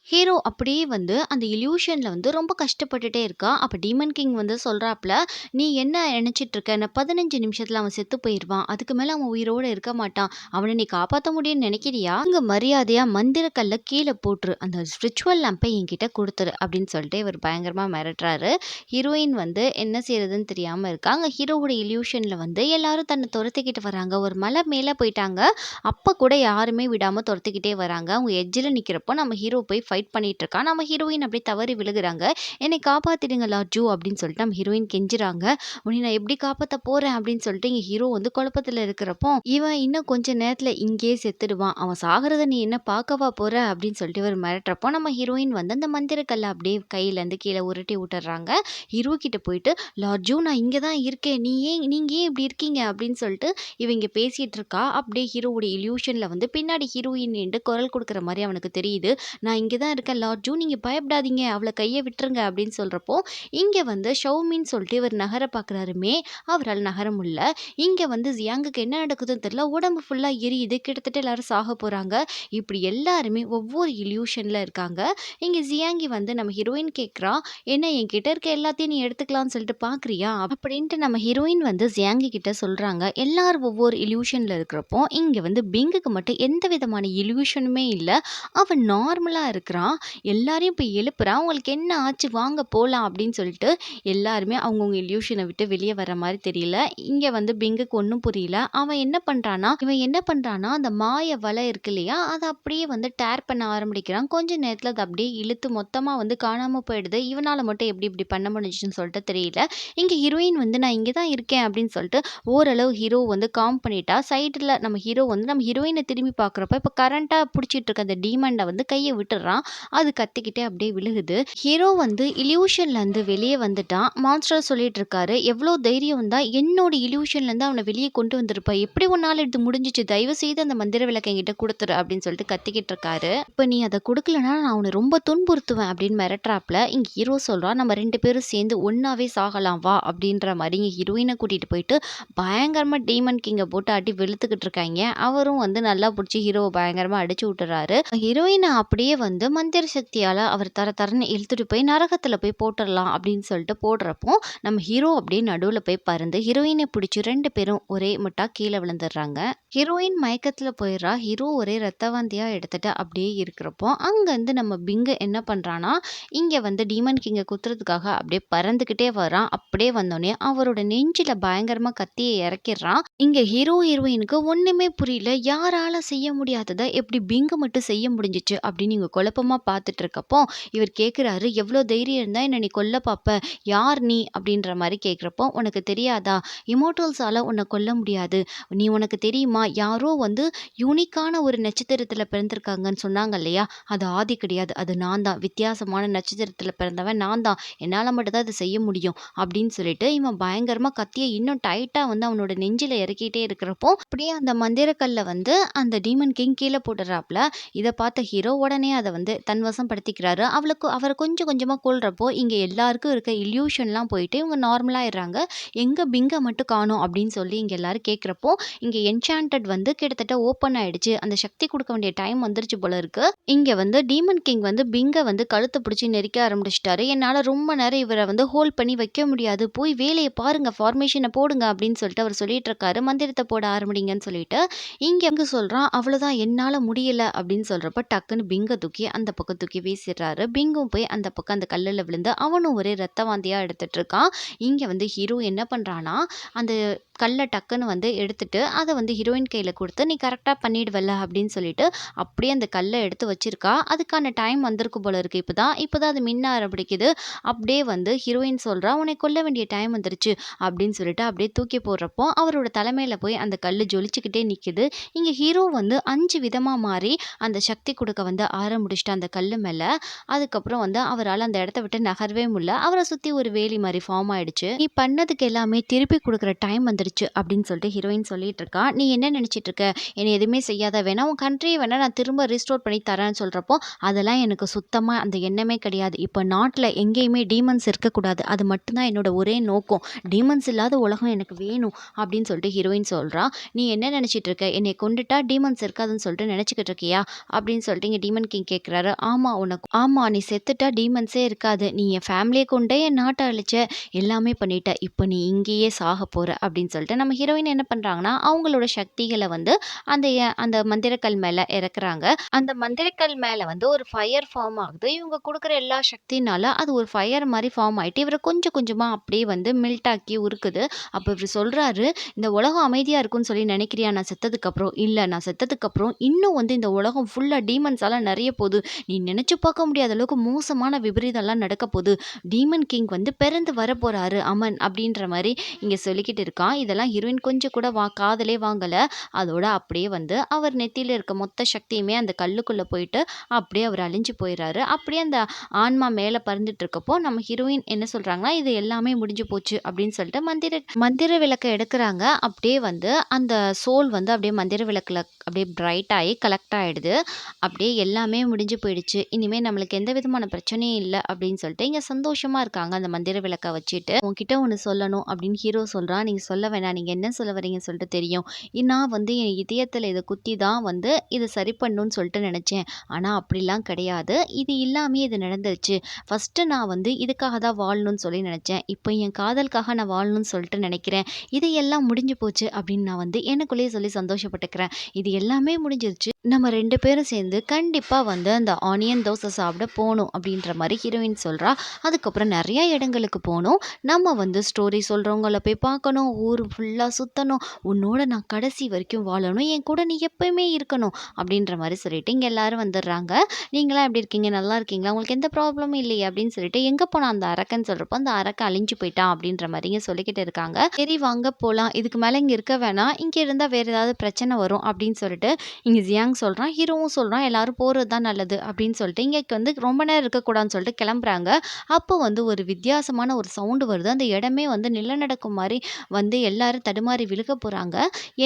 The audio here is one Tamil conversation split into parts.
ஹீரோ அப்படியே வந்து அந்த இல்யூஷன்ல வந்து ரொம்ப கஷ்டப்பட்டுட்டே இருக்கான். அப்ப டீமன் கிங் வந்து சொல்றாப்ல, "நீ என்ன நெனச்சிட்டு இருக்க? இன்னும் 15 நிமிஷத்துல அவன் செத்து போயிருவான். அதுக்கு மேல அவன் உயிரோட இருக்க மாட்டான். அவன நீ காப்பாத்த முடியும்னு நெனைக்கிறியா? இங்க மரியாதையா மந்திர கல்ல கீழ போட்டுரு. அந்த ஸ்பிரிச்சுவல் லேம்பை என்கிட்ட குடுத்துரு." அப்படின்னு சொல்லிட்டு இவரு பயங்கரமா மிரட்டுறாரு. ஹீரோயின் வந்து என்ன செய்றதுன்னு தெரியாம இருக்கா. அங்க ஹீரோவோட இல்யூஷன்ல வந்து எல்லாரும் தன்ன தொரத்திக்கிட்டு வராங்க. ஒரு மலை மேல போயிட்டாங்க. அப்ப கூட யாருமே விடாம தொரத்திக்கிட்டே வராங்க. அவங்க எட்ஜ்ல நிக்கிறப்போ நம்ம ஹீரோ போய் ஃபைட் பண்ணிட்டு இருக்கான். நம்ம ஹீரோயின் அப்படியே தவறி விழுகுறாங்க. "என்னை காப்பாத்திடுங்க லார்ட் ஜூ" அப்படின்னு சொல்லிட்டு நம்ம ஹீரோயின் கெஞ்சுறாங்க. "உன்னை நான் எப்படி காப்பாத்த போறேன்?" அப்படின்னு சொல்லிட்டு இங்க ஹீரோ வந்து குழப்பத்துல இருக்கிறப்போ, "இவன் இன்னும் கொஞ்ச நேரத்துல இங்கேயே செத்துடுவான். அவன் சாகுறத நீ என்ன பார்க்கவா போற?" அப்படின்னு சொல்லிட்டு இவரு மிரட்டுறப்போ, நம்ம ஹீரோயின் வந்து அந்த மந்திர கல்ல அப்படியே கையிலேருந்து கீழ உருட்டி விட்டுர்றாங்க. ஹீரோ கிட்ட போயிட்டு, "லார்ட் ஜூ நான் இங்க தான் இருக்கேன். நீங்க ஏன் இப்படி இருக்கீங்க?" அப்படின்னு சொல்லிட்டு இவங்க பேசிட்டு இருக்கா. அப்படியே ஹீரோவோட இல்யூஷன்ல வந்து பின்னாடி ஹீரோயின் நின்டு குரல் குடுக்குற மாரி அவனுக்கு தெரியுது. "நான் இங்க தான் இருக்கேன் லார்ட் ஜூ. நீங்க பயப்படாதீங்க. அவள கைய விட்டுருங்க." அப்படின்னு சொல்றப்போ, இங்க வந்து ஷௌமின்னு சொல்லிட்டு இவர் நகர பார்க்குறாருமே, அவரால நகர முடியல. இங்க வந்து ஜியாங்குக்கு என்ன நடக்குதுன்னு தெரியல. உடம்பு ஃபுல்லா எரியுது. கிட்டத்தட்ட எல்லாரும் சாக போறாங்க. இப்படி எல்லாருமே ஒவ்வொரு இல்யூஷன்ல இருக்காங்க. இங்க ஜியாங்கி வந்து நம்ம ஹீரோயின் கேட்கிறா, "என்ன என்கிட்ட இருக்க எல்லாத்தையும் நீ எடுத்துக்கலாம்னு சொல்லிட்டு பார்க்குறியா?" அப்படின்ட்டு நம்ம ஹீரோயின் வந்து ஜியாங்கி கிட்ட சொல்றாங்க. எல்லாரும் ஒவ்வொரு இல்யூஷன்ல இருக்கிறப்போ, இங்க வந்து பிங்குக்கு மட்டும் எந்த விதமான இல்யூஷனுமே இல்ல. அவன் நார்மலா இருக்கிறான். எல்லாரையும் போய் எழுப்புறான். "உங்களுக்கு என்ன ஆச்சு? வாங்க போலாம்." அப்படின்னு சொல்லிட்டு எல்லாருமே அவங்கவங்க இல்யூஷன விட்டு வெளிய வர மாரி தெரியல. இங்க வந்து பிங்குக்கு ஒண்ணும் புரியல. இவன் என்ன பண்றான்னா, அந்த மாய வலை இருக்கு இல்லையா? அத அப்படியே வந்து டேர் பண்ண ஆரம்பிக்கிறான். கொஞ்ச நேரத்துல அது அப்படியே இழுத்து மொத்தமா வந்து காணாம போயிடுது. இவனால மட்டும் எப்படி இப்படி பண்ண முடிஞ்சுச்சுன்னு சொல்லிட்டு தெரியல. இங்க ஹீரோயின் வந்து "நான் இங்க தான் இருக்கேன்." அப்படின்னு சொல்லிட்டு ஓரளவு ஹீரோ வந்து காம் பண்ணிட்டா. சைடுல நம்ம ஹீரோ வந்து நம்ம ஹீரோயின திரும்பி பார்க்குறப்ப, இப்ப கரண்ட்டா புடிச்சிட்டு இருக்க அந்த டீமன்ட வந்து கைய விட்டுர்றான். அது கத்திக்கிட்டே அப்படியே விழுகுது. ஹீரோ வந்து இல்யூஷன்லேருந்து வெளிய வந்துட்டான். மான்ஸ்டர் சொல்லிட்டு இருக்காரு, "எவ்ளோ தைரியம் இருந்தா என்னோட இல்யூஷன்லேருந்து அவன வெளிய கொண்டு வந்திருப்ப. எப்படி உன்னால இது முடிஞ்சுச்சு? தயவு செய்து அந்த மந்திர விளக்க என்கிட்ட குடுத்துரு." அப்படின்னு சொல்லிட்டு கத்திக்கிட்டு இருக்காரு. "இப்ப நீ அத குடுக்கலன்னா நான் உன்ன ரொம்ப துன்புறுத்துவேன்." அப்படின்னு மிரட்டுறாப்ல. இங்க ஹீரோ சொல்றான், "நம்ம 2 பேரும் சேர்ந்து ஒண்ணாவே சாகலாம் வா." அப்படின்ற மாரி இங்க ஹீரோயின கூட்டிட்டு போயிட்டு பயங்கரமா டீமன் கிங்க போட்டு அடி வெளுத்துக்கிட்டு இருக்காய்ங்க. அவரும் வந்து நல்லா புடிச்சு ஹீரோவ பயங்கரமா அடிச்சு விட்டுறாரு. ஹீரோயின அப்படியே வந்து மந்திர சக்தியால அவர் தர தரன்னு இழுத்துட்டு போய் நரகத்துல போய் போட்டுறலாம் அப்படின்னு சொல்லிட்டு போடுறப்போ, நம்ம ஹீரோ அப்படியே நடுவுல போய் பறந்து ஹீரோயின பிடிச்சு 2 பேரும் ஒரே முட்டா கீழ விழுந்துடுறாங்க. ஹீரோயின் மயக்கத்துல போயிடுறா. ஹீரோ ஒரே ரத்த வாந்தியா எடுத்துட்டு அப்படியே இருக்கிறப்போ, அங்கருந்து நம்ம பிங்கு என்ன பண்றான்னா, இங்க வந்து டீமன் கிங்க குத்துறதுக்காக அப்படியே பறந்துகிட்டே வரான். அப்படியே வந்தோனே அவரோட நெஞ்சில பயங்கரமா கத்திய இறக்கிர்றான். இங்க ஹீரோ, ஹீரோயினுக்கு ஒண்ணுமே புரியல. யாரால செய்ய முடியாதத எப்படி பிங்கு மட்டும் செய்ய முடிஞ்சுச்சு அப்படின்னு இவங்க குழப்பமா பார்த்துட்டு இருக்கப்போ, இவர் கேட்குறாரு, "எவ்ளோ தைரியம் இருந்தா என்ன நீ கொல்ல பார்ப்ப? யார் நீ?" அப்படின்ற மாரி கேட்கிறப்போ, "உனக்கு தெரியாதா? இம்மோர்டல்ஸால உன்ன கொல்ல முடியாது. உனக்கு தெரியுமா? யாரோ வந்து யூனிக்கான ஒரு நட்சத்திரத்துல பிறந்திருக்காங்கன்னு சொன்னாங்க இல்லையா? அது ஆதி கிடையாது. அது நான் தான். வித்தியாசமான நட்சத்திரத்துல பிறந்தவன் நான் தான். என்னால மட்டும் தான் இத செய்ய முடியும்." அப்படின்னு சொல்லிட்டு இவன் பயங்கரமா கத்திய இன்னும் டைட்டா வந்து அவனோட நெஞ்சில இறக்கிட்டே இருக்கிறப்போ, அப்படியே அந்த மந்திர கல்ல வந்து அந்த டீமன் கிங் கீழ போட்டுறாப்ல. இத பார்த்த ஹீரோ உடனே அத வந்து தன் வசம் படுத்திக்கிறாரு. அவர கொஞ்சம் கொஞ்சமா கொல்றப்போ, இங்க எல்லாருக்கும் இருக்க இல்யூஷன்லாம் போயிட்டு இவங்க நார்மலா ஆயிடுறாங்க. "எங்க பிங்க மட்டும் காணோம்?" அப்படின்னு சொல்லி இங்க எல்லாரும் கேட்கிறப்போ, இங்க என்சாண்டட் வந்து கிட்டத்தட்ட ஓப்பன் ஆயிடுச்சு. அந்த சக்தி குடுக்க வேண்டிய டைம் வந்துருச்சு போல இருக்கு. இங்க வந்து டீமன் கிங் வந்து பிங்க வந்து கழுத்த பிடிச்சு நெரிக்க ஆரம்பிச்சுட்டாரு. "என்னால ரொம்ப நேரம் இவர வந்து ஹோல்ட் பண்ணி வைக்க முடியாது. போய் வேலைய பாருங்க. ஃபார்மேஷன போடுங்க." அப்படின்னு சொல்லிட்டு அவர் சொல்லிட்டு இருக்காரு. "மந்திரத்த போட ஆரம்பிங்கன்னு" சொல்லிட்டு. இங்க சொல்றான், "அவ்வளோதான் என்னால முடியல." அப்படின்னு சொல்றப்ப டக்குன்னு பிங்க தூக்கி அந்த பக்கம் தூக்கி வீசிடுறாரு. பிங்கும் போய் அந்த பக்கம் அந்த கல்லுல விழுந்து அவனும் ஒரே ரத்த வாந்தியா எடுத்துட்டு இருக்கான். இங்க வந்து ஹீரோ என்ன பண்றான்னா, அந்த கல்ல டக்குன்னு வந்து எடுத்துட்டு, அத வந்து ஹீரோயின் கையில குடுத்து, "நீ கரெக்ட்டா பண்ணிடுவல்ல." அப்படின்னு சொல்லிட்டு, அப்படியே அந்த கல்ல எடுத்து வச்சிருக்கா. அதுக்கான டைம் வந்திருக்கு போல இருக்கு இப்பதான். இப்பதான் அது மின்ன ஆரம்பிக்குது. அப்படியே வந்து ஹீரோயின் சொல்றா, "உன்னை கொல்ல வேண்டிய டைம் வந்துருச்சு." அப்படின்னு சொல்லிட்டு அப்படியே தூக்கி போடுறப்போ, அவரோட தலைமையில போய் அந்த கல்லு ஜொலிச்சுக்கிட்டே நிக்குது. இங்க ஹீரோ வந்து 5 விதமா மாறி அந்த சக்தி குடுக்க வந்து ஆரம்பிச்சுட்டு அந்த கல்லு மேல. அதுக்கப்புறம் வந்து அவரால அந்த இடத்த விட்டு நகரவே முடியல. அவர சுத்தி ஒரு வேலி மாரி ஃபார்ம் ஆயிடுச்சு. "நீ பண்ணதுக்கு எல்லாமே திருப்பி குடுக்குற டைம் வந்துருச்சு." அப்படின்னு சொல்லிட்டு ஹீரோயின் சொல்லிட்டு இருக்கா. "நீ என்ன நினைச்சிட்டு இருக்க? என்னை எதுவுமே செய்யாத, வேணா உன் கண்ட்ரிய வேணா நான் திரும்ப ரிஸ்டோர் பண்ணி தரேன்னு" சொல்றப்போ, "அதெல்லாம் எனக்கு சுத்தமா அந்த எண்ணமே கிடையாது. இப்ப நாட்ல எங்கேயுமே டீமன்ஸ் இருக்கக்கூடாது. அது மட்டும் தான் என்னோட ஒரே நோக்கம். டீமன்ஸ் இல்லாத உலகம் எனக்கு வேணும்." அப்படின்னு சொல்லிட்டு ஹீரோயின் சொல்றா, "நீ என்ன நெனச்சிட்டு இருக்க? என்னைய கொன்னுட்டா டீமன்ஸ் இருக்காதுன்னு சொல்லிட்டு நெனச்சுக்கிட்டு இருக்கியா?" அப்படின்னு சொல்லிட்டு இங்க டீமன் கிங் கேட்குறாரு. ஆமா நீ செத்துட்டா டீமன்ஸே இருக்காது. நீ என் ஃபேமிலிய கொன்ட, என் நாட்ட அழிச்ச, எல்லாமே பண்ணிட்ட. இப்ப நீ இங்கேயே சாகப் போற." அப்படின்னு சொல்லிட்டு நம்ம ஹீரோயின் என்ன பண்றாங்கன்னா, அவங்களோட சக்திகள வந்து அந்த மந்திரக்கல் மேல இறக்குறாங்க. அந்த மந்திரக்கல் மேல வந்து ஒரு ஃபயர் ஃபார்ம் ஆகுது. இவங்க குடுக்குற எல்லா சக்தினால அது ஒரு ஃபயர் மாரி ஃபார்ம் ஆயிட்டு, இவர கொஞ்சம் கொஞ்சமா அப்படியே வந்து மெல்ட் ஆக்கி உருக்குது. அப்ப இவரு சொல்றாரு, "இந்த உலகம் அமைதியா இருக்கும்னு சொல்லி நினைக்கிறியா நான் செத்ததுக்கப்புறம்? இல்ல நான் செத்ததுக்கப்புறம் இன்னும் வந்து இந்த உலகம் ஃபுல்லா டீமன்ஸால நெறைய போது. நீ நெனச்சு பார்க்க முடியாத அளவுக்கு மோசமான விபரீதம்லாம் நடக்க போது. டீமன் கிங் வந்து பிறந்து வரப்போறாரு அமன்." அப்படின்ற மாரி இங்க சொல்லிக்கிட்டு இருக்கான். இதெல்லாம் ஹீரோயின் கொஞ்சம் கூட காதுலே வாங்கல. அதோட அப்படியே வந்து அவர் நெத்தியில இருக்க மொத்த சக்தியுமே அந்த கல்லுக்குள்ள போயிட்டு, அப்படியே அவர் அழிஞ்சு போயிறாரு. அப்படியே அந்த ஆன்மா மேல பறந்துட்டு இருக்கப்போ, நம்ம ஹீரோயின் என்ன சொல்றாங்கன்னா, "இது எல்லாமே முடிஞ்சு போச்சு." அப்படின்னு சொல்லிட்டு மந்திர மந்திர விளக்க எடுக்குறாங்க. அப்படியே வந்து அந்த சோல் வந்து அப்படியே மந்திர விளக்குல அப்படியே பிரைட் ஆயி கலெக்ட் ஆயிடுது. அப்படியே எல்லாமே முடிஞ்சு போயிடுச்சு. இனிமே நம்மளுக்கு எந்த விதமான பிரச்சனையும் இல்ல அப்படின்னு சொல்லிட்டு இங்க சந்தோஷமா இருக்காங்க அந்த மந்திர விளக்க வச்சுட்டு. "உன்கிட்ட ஒண்ணு சொல்லணும்." அப்படின்னு ஹீரோ சொல்றான். "நீங்க சொல்ல வேணாம். நீங்க என்ன சொல்ல வரீங்கன்னு சொல்லிட்டு தெரியும். நான் வந்து என் இதயத்துல இத குத்தி தான் வந்து இத சரி பண்ணணும்னு சொல்லிட்டு நெனச்சேன். ஆனா அப்படிலாம் கிடையாது. இது இல்லாமயே இது நடந்துருச்சு. ஃபர்ஸ்ட்டு நான் வந்து இதுக்காக தான் வாழணும்னு சொல்லி நெனச்சேன். இப்போ என் காதலுக்காக நான் வாழணும்னு சொல்லிட்டு நெனைக்கிறேன். இது எல்லாம் முடிஞ்சு போச்சு." அப்படின்னு நான் வந்து எனக்குள்ளேயே சொல்லி சந்தோஷப்பட்டுக்கிறேன். இது எல்லாமே முடிஞ்சிருச்சு. நம்ம 2 பேரும் சேர்ந்து கண்டிப்பா வந்து அந்த ஆனியன் தோசை சாப்பிட போணும் அப்படின்ற மாரி ஹீரோயின் சொல்றா. அதுக்கப்புறம் நெறைய இடங்களுக்கு போணும். நம்ம வந்து ஸ்டோரி சொல்றவங்கள போய் பார்க்கணும். ஊர் ஃபுல்லா சுத்தணும். உன்னோட நான் கடைசி வரைக்கும் வாழணும். என் கூட நீ எப்பயுமே இருக்கணும்." அப்படின்ற மாரி சொல்லிட்டு இங்க எல்லாரும் வந்துடுறாங்க. "நீங்கலாம் எப்படி இருக்கீங்க? நல்லா இருக்கீங்களா? உங்களுக்கு எந்த ப்ராப்ளமும் இல்லையே?" அப்படின்னு சொல்லிட்டு, "எங்க போனான் அந்த அரக்கன்னு?" சொல்றப்போ, "அந்த அரக்கன் அழிஞ்சு போயிட்டான்." அப்படின்ற மாரிங்க சொல்லிக்கிட்டு இருக்காங்க. "சரி வாங்க போலாம். இதுக்கு மேல இங்க இருக்க வேணாம். இங்க இருந்தா வேற ஏதாவது பிரச்சனை வரும்." அப்படின்னு சொல்லிட்டு இங்க ஜியாங் சொல்றான். ஹீரோவும் சொல்றான், "எல்லாரும் போறது தான் நல்லது." அப்படின்னு சொல்லிட்டு இங்க வந்து ரொம்ப நேரம் இருக்கக்கூடாதுன்னு சொல்லிட்டு கிளம்புறாங்க. அப்போ வந்து ஒரு வித்தியாசமான ஒரு சவுண்ட் வருது. அந்த இடமே வந்து நிலநடுக்கம் மாரி வந்து எல்லாரும் தடுமாறி விழுக போறாங்க.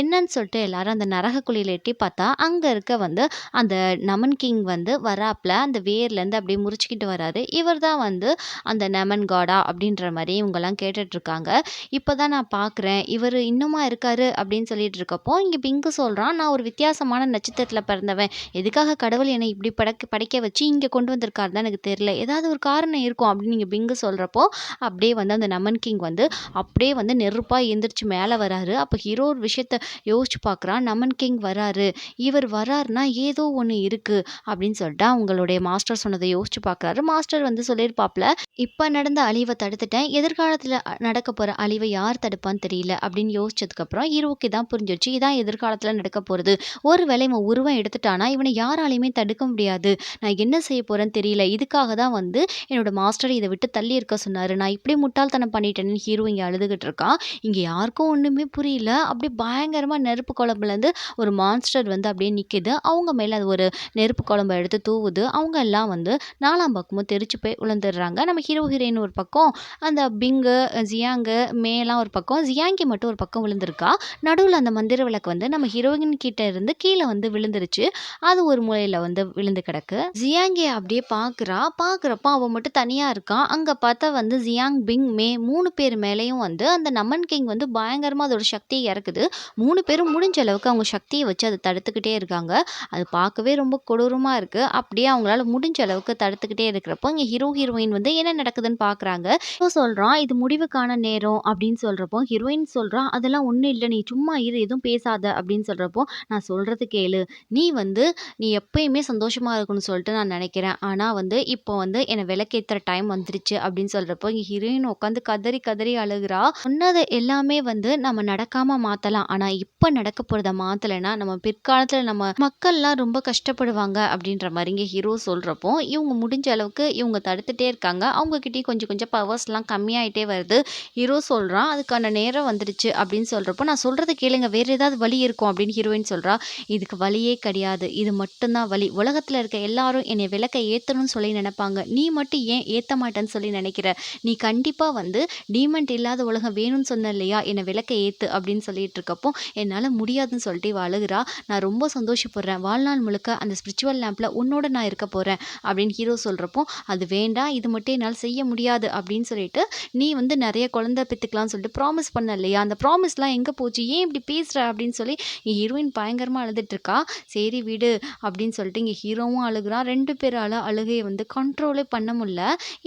என்னன்னு சொல்லிட்டு எல்லாரும் அந்த நரக குழியில எட்டி பார்த்தா, அங்க இருக்க வந்து அந்த நமன் கிங் வந்து வராப்ல அந்த வேர்லேருந்து அப்படியே முறிச்சுக்கிட்டு வராரு. இவர் தான் வந்து அந்த நமன் காடா அப்படின்ற மாரி இவங்கலாம் கேட்டுட்டு இருக்காங்க. "இப்பதான் நான் பார்க்குறேன். இவரு இன்னுமா இருக்காரு?" அப்படின்னு சொல்லிட்டு இருக்கப்போ, இங்க பிங்கு சொல்றான், "நான் ஒரு வித்தியாசமான நட்சத்திரத்தில பிறந்தவன். எதுக்காக கடவுள் என்னை இப்படி படைக்க வச்சு இங்க கொண்டு வந்திருக்காரு தான் எனக்கு தெரியல. ஏதாவது ஒரு காரணம் இருக்கும்." அப்படின்னு இங்க பிங்கு சொல்றப்போ, அப்படியே வந்து அந்த நமன் கிங் வந்து அப்படியே வந்து நெருப்பா எந்திரிச்சு மேல வராரு. அப்ப ஹீரோ ஒரு விஷயத்த யோசிச்சு பார்க்குறான். நமன் கிங் வராரு. இவர் வராருன்னா ஏதோ ஒண்ணு இருக்கு அப்படின்னு சொல்லிட்டு அவங்களுடைய மாஸ்டர் சொன்னத யோசிச்சு பார்க்குறாரு. மாஸ்டர் வந்து சொல்லியிருப்பாப்ல, "இப்ப நடந்த அழிவ தடுத்துட்டேன். எதிர்காலத்துல நடக்க போற அழிவ யார் தடுப்பான்னு தெரியல." அப்படின்னு யோசிச்சதுக்கப்புறம் ஹீரோவுக்கு இதான் புரிஞ்சிருச்சு. இதான் எதிர்காலத்துல நடக்க போறது. ஒருவேளை இவன் உருவம் எடுத்துட்டானா, இவன யாராலயுமே தடுக்க முடியாது. நான் என்ன செய்ய போறேன்னு தெரியல. இதுக்காக தான் வந்து என்னோட மாஸ்டர் இத விட்டு தள்ளி இருக்க சொன்னாரு. நான் இப்படி முட்டாள்தனம் பண்ணிட்டேன்னு." ஹீரோ இங்க அழுதுகிட்டு இருக்கான். இங்க யாருக்கும் ஒண்ணுமே புரியல. அப்படியே பயங்கரமா நெருப்பு குழம்புலேருந்து ஒரு மான்ஸ்டர் வந்து அப்படியே நிக்குது. அவங்க மேல அது ஒரு நெருப்பு குழம்ப எடுத்து தூவுது. அவங்க எல்லாம் வந்து 4ஆம் பக்கமும் தெறிச்சு போய் விழுந்துடுறாங்க. நம்ம ஹீரோ, ஹீரோயின் ஒரு பக்கம், அந்த பிங்கு, ஜியாங்கு, மேலாம் ஒரு பக்கம், ஜியாங்கி மட்டும் ஒரு பக்கம் விழுந்திருக்கா. நடுவுல அந்த மந்திர விளக்கு வந்து நம்ம ஹீரோயின் கிட்ட இருந்து கீழ வந்து விழுந்துருச்சு. அது ஒரு மூலையில வந்து விழுந்து கிடக்கு. ஜியாங்கிய அப்படியே பார்க்குறா. பார்க்குறப்போ அவன் மட்டும் தனியா இருக்கான். அங்க பார்த்தா வந்து ஜியாங், பிங், மே 3 பேர் மேலயும் வந்து அந்த நமன் கிங் வந்து பயங்கரமா அதோட சக்திய இறக்குது. 3 பேரும் முடிஞ்ச அளவுக்கு அவங்க சக்திய வச்சு அத தடுத்துக்கிட்டே இருக்காங்க. அது பார்க்கவே ரொம்ப கொடூரமா இருக்கு. அப்படியே அவங்களால முடிஞ்ச அளவுக்கு தடுத்துக்கிட்டே இருக்கிறப்போ, இங்க ஹீரோ, ஹீரோயின் வந்து என்ன நடக்குதுன்னு பார்க்குறாங்க. ஹீரோ சொல்றான், "இது முடிவுக்கான நேரம்." அப்படின்னு சொல்றப்போ, ஹீரோயின் சொல்றா, "அதெல்லாம் ஒண்ணும் இல்ல. நீ சும்மா இரு. எதுவும் பேசாத." அப்படின்னு சொல்றப்போ, "நான் சொல்றத கேளு. நீ வந்து நீ எப்பயுமே சந்தோஷமா இருக்கணும்னு சொல்லிட்டு நான் நினைக்கிறேன். ஆனா வந்து இப்போ வந்து என்ன விளக்கேத்துற டைம் வந்துருச்சு." அப்படின்னு சொல்றப்போ, இங்க ஹீரோயின் உட்காந்து கதறி கதறி அழுகுறா. சொன்னது எல்லாமே வந்து நம்ம நடக்காம மாத்தலாம். ஆனா இப்ப நடக்க போறத மாத்தலைன்னா, நம்ம பிற்காலத்துல நம்ம மக்கள்லாம் ரொம்ப கஷ்டப்படுவாங்க அப்படின்ற மாரி இங்க ஹீரோ சொல்றப்போ, இவங்க முடிஞ்ச அளவுக்கு இவங்க தடுத்துட்டே இருக்காங்க. அவங்க கிட்டயும் கொஞ்சம் கொஞ்சம் பவர்ஸ்லாம் கம்மியாயிட்டே வருது. ஹீரோ சொல்றான், "அதுக்கான நேரம் வந்துடுச்சு." அப்படின்னு சொல்றப்போ, "நான் சொல்றத கேளுங்க. வேற ஏதாவது வழி இருக்கும்." அப்படின்னு ஹீரோயின் சொல்றா. "இதுக்கு வழியே கிடையாது. இது மட்டும் தான் வழி. உலகத்துல இருக்க எல்லாரும் என்னைய விளக்க ஏத்தணும்னு சொல்லி நினைப்பாங்க. நீ மட்டும் ஏன் ஏத்த மாட்டேன்னு சொல்லி நினைக்கிற? நீ கண்டிப்பா வந்து டீமண்ட் இல்லாத உலகம் வேணும்னு சொன்ன இல்லையா? என்ன விளக்க ஏத்து." அப்படின்னு சொல்லிட்டு இருக்கப்போ, என்னால முடியாதுன்னு சொல்லிட்டு இவ அழுகுறா. "நான் ரொம்ப சந்தோஷப்படுறேன். வாழ்நாள் முழுக்க அந்த ஸ்பிரிச்சுவல் லேம்ப்ல உன்னோட நான் இருக்க போறேன்." அப்படின்னு ஹீரோ சொல்றப்போ, "அது வேண்டாம். இது மட்டும் என்னால செய்ய முடியாது." அப்படின்னு சொல்லிட்டு, "நீ வந்து நெறைய குழந்தை பெத்துக்கலாம்னு சொல்லிட்டு ப்ராமிஸ் பண்ண இல்லையா? அந்த ப்ராமிஸ்லாம் ப்ராமிஸ்லாம் எங்க போச்சு? ஏன் இப்படி பேசுற? அப்படின்னு சொல்லி இங்க ஹீரோயின் பயங்கரமா அழுதுட்டு இருக்கா. சரி விடு அப்படின்னு சொல்லிட்டு இங்க ஹீரோவும் அழுகுறான். 2 பேரால அழுகைய வந்து கண்ட்ரோலே பண்ண முடியல.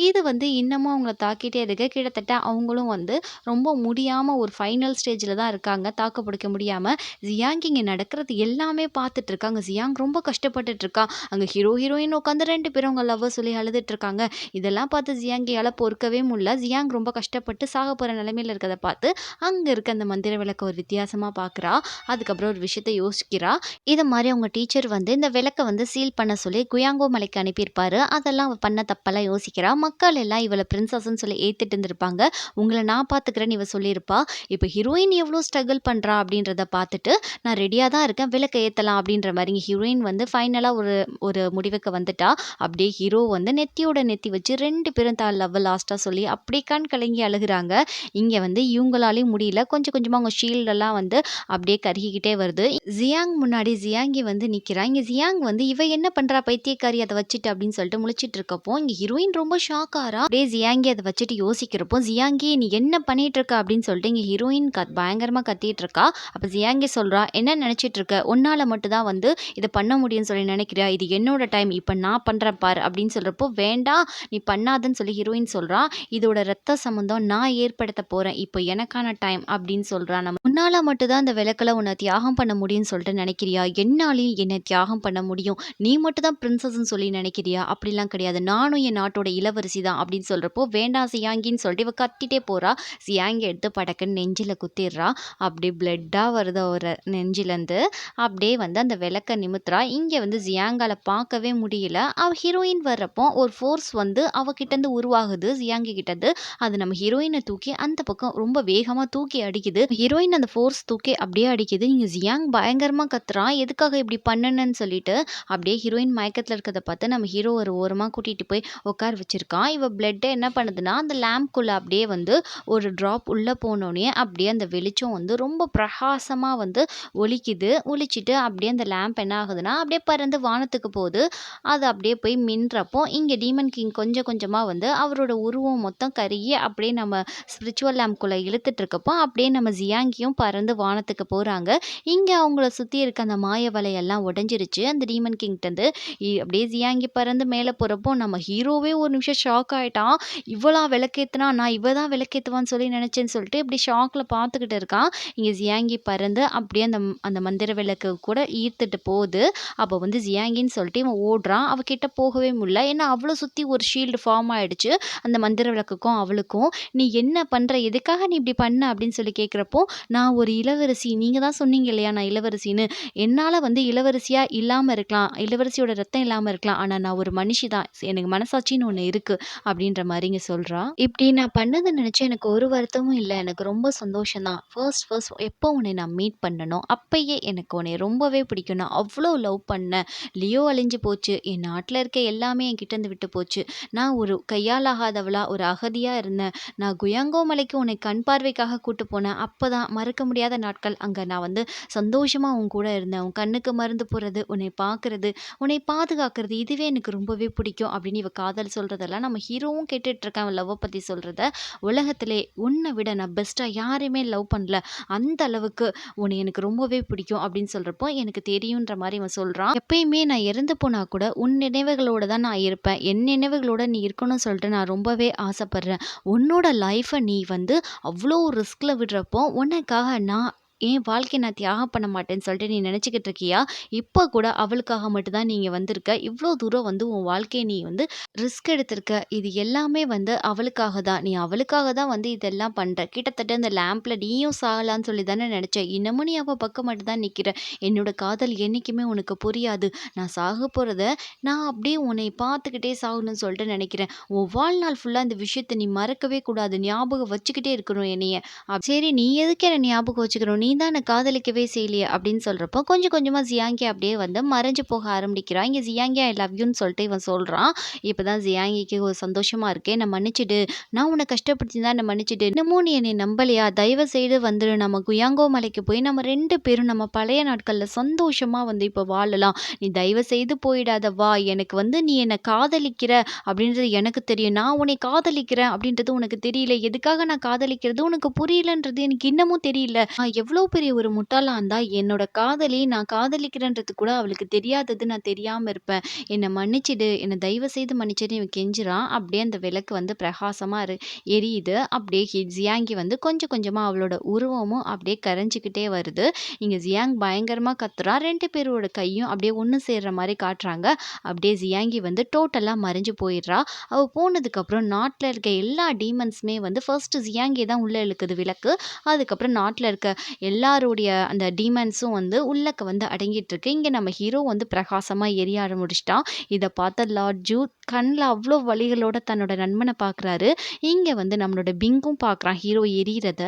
இது வந்து இன்னமும் அவங்கள தாக்கிட்டே இருக்கு. கிட்டத்தட்ட அவங்களும் வந்து ரொம்ப முடியாம ஒரு ஃபைனல் ஸ்டேஜ்ல தான் இருக்காங்க. தாக்கு பிடிக்க முடியாம. ஜியாங் இங்க நடக்கிறது எல்லாமே பார்த்துட்டு இருக்காங்க. ஜியாங் ரொம்ப கஷ்டப்பட்டுட்டு இருக்கா. அங்க ஹீரோயின் உட்காந்து 2 பேரும் அவங்க லவ்வ சொல்லி அழுதுட்டு இருக்காங்க. இதெல்லாம் பார்த்து ஜியாங்கியால பொறுக்கவே முடியல. ஜியாங் ரொம்ப கஷ்டப்பட்டு சாக போற நிலைமையில இருக்கத பார்த்து, அங்க இருக்க அந்த மந்திர விளக்க ஒரு வித்தியாசமா பார்க்குறா. அதுக்கப்புறம் ஒரு விஷயத்த யோசிக்கிறா. இது மாரி அவங்க டீச்சர் வந்து இந்த விளக்க வந்து சீல் பண்ண சொல்லி குயாங்கோ மலைக்கு அனுப்பியிருப்பாரு. அதெல்லாம் அவ பண்ண தப்பெல்லாம் யோசிக்கிறா. மக்கள் எல்லாம் இவள பிரின்சஸ்ன்னு சொல்லி ஏத்துட்டு இருந்திருப்பாங்க. உங்கள நான் பார்த்துக்கிறேன்னு இவ சொல்லியிருப்பா. இப்ப ஹீரோயின் எவ்ளோ ஸ்ட்ரகிள் பண்றா அப்படின்றத பார்த்துட்டு, நான் ரெடியா தான் இருக்கேன். விளக்க ஏத்தலாம் அப்படின்ற மாரி ஹீரோயின் வந்து ஃபைனலா ஒரு ஒரு முடிவுக்கு வந்துட்டா. அப்படியே ஹீரோ வந்து நெத்தியோட நெத்தி வச்சு 2 பேரும் தான் லவ்வ லாஸ்ட்டா சொல்லி அப்படியே கண் கலங்கி அழுகுறாங்க. இங்க வந்து இவங்களாலயும் முடியல. கொஞ்சம் கொஞ்சமா அவங்க ஷீல்டெல்லாம் வந்து அப்படியே கருகிக்கிட்டே வருது. ஜியாங் முன்னாடி ஜியாங்கி வந்து நிக்கிறா. இங்க ஜியாங் வந்து இவ என்ன பண்றா பைத்தியக்காரி அத வச்சுட்டு அப்படின்னு சொல்லிட்டு முழிச்சிட்டு இருக்கப்போ, இங்க ஹீரோயின் ரொம்ப ஷாக் ஆறா. அப்படியே ஜியாங்கி அத வச்சுட்டு யோசிக்கிறப்போ, ஜியாங்கி நீ என்ன பண்ணிட்டு இருக்க அப்படின்னு சொல்லிட்டு இங்க ஹீரோயின் பயங்கரமா கத்திட்டு இருக்கா. அப்ப ஜியாங்கி சொல்றா, என்ன நினைச்சிட்டு இருக்க? உன்னால மட்டும் தான் வந்து இத பண்ண முடியும்னு சொல்லி நினைக்கிறியா? இது என்னோட டைம். இப்ப நான் பண்றேன் பாரு அப்படின்னு சொல்றப்போ, வேண்டாம் நீ பண்ணாதன்னு சொல்லி ஹீரோயின் சொல்றா. இதோட ரத்த சம்பந்தம் நான் ஏற்படுத்த போறேன். இப்போ எனக்கான டைம் அப்படின்னு சொல்றா. நம்ம உன்னால மட்டும் தான் அந்த விளக்குல உன்னை தியாகம் பண்ண முடியும்னு சொல்லிட்டு நினைக்கிறியா? என்னாலயும் என்னை தியாகம் பண்ண முடியும். நீ மட்டும் தான் பிரின்சஸ்ன்னு சொல்லி நினைக்கிறியா? அப்படிலாம் கிடையாது. நானும் என் நாட்டோட இளவரசி தான் அப்படின்னு சொல்றப்போ, வேண்டாம் சியாங்கின்னு சொல்லிட்டு இவ கத்திட்டே போறா. சியாங்கி எடுத்து படக்குன்னு நெஞ்சில குத்திடுறா. அப்படியே பிளட்டா வருது ஒரு நெஞ்சிலேருந்து. அப்படியே வந்து அந்த விளக்க நிமித்துறா. இங்க வந்து ஜியாங்கால பார்க்கவே முடியல. அவ ஹீரோயின் வர்றப்போ ஒரு ஃபோர்ஸ் வந்து அவகிட்டேருந்து உருவாகுது. ஜியாங்கி கிட்டேருந்து. அது நம்ம ஹீரோயின தூக்கி அந்த பக்கம் ரொம்ப வேகமா தூக்கி அடிக்குது. ஹீரோயின் அந்த ஃபோர்ஸ் தூக்கி அப்படியே அடிக்குது. இங்க ஜியாங் பயங்கரமா கத்துறான். எதுக்காக இப்படி பண்ணுனேன்னு சொல்லிட்டு, அப்படியே ஹீரோயின் மயக்கத்துல இருக்கத பார்த்து நம்ம ஹீரோ ஒரு ஓரமா கூட்டிட்டு போய் உட்கார வச்சிருக்கான். இவ பிளட் என்ன பண்ணுதுன்னா, அந்த லேம்ப்குள்ள அப்படியே வந்து ஒரு டிராப் உள்ள போனோனே அப்படியே அந்த வெளிச்சம் வந்து ரொம்ப பிரகாசமா வந்து ஒலிக்குது. ஒலிச்சிட்டு அப்படியே அந்த லேம்ப் என்ன ஆகுதுன்னா, அப்படியே பறந்து வானத்துக்கு போகுது. அது அப்படியே போய் மின்றப்போ, இங்க டீமன் கிங் கொஞ்சம் கொஞ்சமா வந்து அவரோட உருவம் மொத்தம் கருகி அப்படியே நம்ம ஸ்பிரிச்சுவல் லேம்ப்குள்ள இழுத்துட்டு இருக்கப்போ, அப்படியே நம்ம ஜியாங்கியும் பறந்து வானத்துக்கு போறாங்க. இங்க அவங்கள சுத்தி இருக்க அந்த மாய வலையெல்லாம் உடைஞ்சிருச்சு. அந்த டீமன் கிங்ட்டருந்து அப்படியே ஜியாங்கி பறந்து மேல போறப்போ, நம்ம ஹீரோவே ஒரு நிமிஷம் ஷாக் ஆயிட்டான். இவளா விளக்கேத்துனா? நான் இவ தான் விளக்கேத்துவான்னு சொல்லி நினைச்சேன்னு சொல்லிட்டு இப்படி ஷாக்ல பார்த்துக்கிட்டு இருக்கான். இங்க ஜியாங்கி பறந்து அப்படியே அந்த அந்த மந்திர விளக்கு கூட ஈர்த்துட்டு போகுது. அப்போ வந்து ஜியாங்கின்னு சொல்லிட்டு இவன் ஓடுறான். அவ கிட்ட போகவே முடியல. ஏன்னா அவ்வளோ சுத்தி ஒரு ஷீல்டு ஃபார்ம் ஆயிடுச்சு. அந்த மந்திர விளக்குக்கும் அவளுக்கும். "நீ என்ன பண்ற? எதுக்காக நீ இப்படி பண்ண?" அப்படின்னு சொல்லி கேட்குறப்போ, "நான் ஒரு இளவரசி. நீங்க தான் சொன்னீங்க இல்லையா நான் இளவரசின்னு. என்னால வந்து இளவரசியா இல்லாம இருக்கலாம். இளவரசியோட ரத்தம் இல்லாம இருக்கலாம். ஆனா நான் ஒரு மனுஷி தான். எனக்கு மனசாட்சின்னு ஒண்ணு இருக்கு." அப்படின்ற மாரிங்க சொல்றா. இப்படி நான் பண்ணத நினைச்சு எனக்கு ஒரு வருத்தமும் இல்ல. எனக்கு ரொம்ப சந்தோஷம் தான். ஃபர்ஸ்ட் எப்போ உன்னை நான் மீட் பண்ணனோ, அப்பயே எனக்கு உன்னைய ரொம்பவே பிடிக்கும். நான் அவ்ளோ லவ் பண்ணேன். லியோ அழிஞ்சு போச்சு. என் நாட்ல இருக்க எல்லாமே என்கிட்டேருந்து விட்டு போச்சு. நான் ஒரு கையாலாகாதவளா, ஒரு அகதியா இருந்தேன். நான் குயாங்கோ மலைக்கு உன்னை கண் பார்வைக்காக கூட்டு போனேன். அப்பதான் மறக்க முடியாத நாட்கள். அங்க நான் வந்து சந்தோஷமா உன் கூட இருந்தேன். உன் கண்ணுக்கு மருந்து போடுறது, உன்னை பார்க்குறது, உன்னை பாதுகாக்கிறது இதுவே எனக்கு ரொம்பவே பிடிக்கும் அப்படின்னு இவ காதல் சொல்றதெல்லாம் நம்ம ஹீரோவும் கேட்டுட்டு இருக்கான் அவன் லவ்வ பத்தி சொல்றத. உலகத்திலே உன்னை விட நான் பெஸ்ட்டா யாரையுமே லவ் பண்ணல. அந்த அளவுக்கு உன்னை எனக்கு ரொம்பவே பிடிக்கும் அப்படின்னு சொல்றப்போ, எனக்கு தெரியுன்ற மாரி இவன் சொல்றான். எப்பயுமே நான் இறந்து போனா கூட உன் நினைவுகளோட தான் நான் இருப்பேன். என் நினைவுகளோட நீ இருக்கணும்னு சொல்லிட்டு நான் ரொம்பவே ஆசைப்படுறேன். உன்னோட லைஃப்ப நீ வந்து அவ்ளோ ரிஸ்க்ல விடுறப்போ, உனக்காக நான் என் வாழ்க்கைய நான் தியாகம் பண்ண மாட்டேன்னு சொல்லிட்டு நீ நினச்சுக்கிட்டு இருக்கியா? இப்ப கூட அவளுக்காக மட்டும் தான் நீங்க வந்திருக்க. இவ்ளோ தூரம் வந்து உன் வாழ்க்கைய நீ வந்து ரிஸ்க் எடுத்திருக்க. இது எல்லாமே வந்து அவளுக்காக தான். நீ அவளுக்காக தான் வந்து இதெல்லாம் பண்ற. கிட்டத்தட்ட இந்த லேம்ப்ல நீயும் சாகலான்னு சொல்லி தானே நெனச்ச. இன்னமும் நீ அவ பக்கம் மட்டும் தான் நிக்கிற. என்னோட காதல் என்னைக்குமே உனக்கு புரியாது. நான் சாக போறத நான் அப்படியே உன்னை பார்த்துக்கிட்டே சாகணும்னு சொல்லிட்டு நெனைக்கிறேன். உன் வாழ்நாள் ஃபுல்லா இந்த விஷயத்த நீ மறக்கவே கூடாது. ஞாபகம் வச்சுக்கிட்டே இருக்கணும் என்னைய. சரி நீ எதுக்கு என்ன ஞாபகம் வச்சுக்கணும்? நீ தான் என்ன காதலிக்கவே செய்யலையே அப்படின்னு சொல்றப்போ, கொஞ்சம் கொஞ்சமா ஜியாங்கி அப்படியே வந்து மறைஞ்சு போக ஆரம்பிக்கிறா. இங்க ஜியாங்கி ஐ லவ் யூன்னு சொல்லிட்டு இவன் சொல்றான். இப்பதான் ஜியாங்கிக்கு ஒரு சந்தோஷமா இருக்கு. என்ன மன்னிச்சுடு. நான் உன்ன கஷ்டப்படுத்தியிருந்தா என்ன மன்னிச்சுடு. இன்னமும் நீ என்னைய நம்பலையா? தயவு செய்து வந்துரு. நம்ம குயாங்கோ மலைக்கு போய் நம்ம 2 பேரும் நம்ம பழைய நாட்கள்ல சந்தோஷமா வந்து இப்ப வாழலாம். நீ தயவு செய்து போயிடாத வா. எனக்கு வந்து நீ என்ன காதலிக்கிற அப்படின்றது எனக்கு தெரியும். நான் உன்னை காதலிக்கிறேன் அப்படின்றது உனக்கு தெரியல. எதுக்காக நான் காதலிக்கிறது உனக்கு புரியலன்றது எனக்கு இன்னமும் தெரியல. நான் எவ்வளோ பெரிய ஒரு முட்டாளா இருந்தா, என்னோட காதலி நான் காதலிக்கிறேன்றது கூட அவளுக்கு தெரியாதது நான் தெரியாம இருப்பேன். என்ன மன்னிச்சிடு. என்ன தயவு செய்து மன்னிச்சிடுன்னு இவன் கெஞ்சுறான். அப்படியே அந்த விளக்கு வந்து பிரகாசமா எரியுது. அப்படியே ஜியாங்கி வந்து கொஞ்சம் கொஞ்சமா அவளோட உருவமும் அப்படியே கரைஞ்சுக்கிட்டே வருது. இங்க ஜியாங் பயங்கரமா கத்துறா. 2 பேரோட கையும் அப்படியே ஒண்ணு சேர்ற மாரி காட்டுறாங்க. அப்படியே ஜியாங்கி வந்து டோட்டலா மறைஞ்சு போயிடுறா. அவ போனதுக்கப்புறம் நாட்ல இருக்க எல்லா டீமன்ஸுமே வந்து ஃபர்ஸ்ட்டு ஜியாங்கிய தான் உள்ள இழுக்குது விளக்கு. அதுக்கப்புறம் நாட்ல இருக்க எல்லாருடைய அந்த டீமன்ஸும் வந்து உள்ளக்க வந்து அடங்கிட்டுருக்கு. இங்க நம்ம ஹீரோ வந்து பிரகாசமா எரிய ஆரம்பிச்சுட்டான். இத பார்த்த லார்ட் ஜூ கண்ல அவ்ளோ வலிகளோட தன்னோட நண்பன பார்க்குறாரு. இங்க வந்து நம்மளோட பிங்கும் பார்க்குறான் ஹீரோ எரியறத.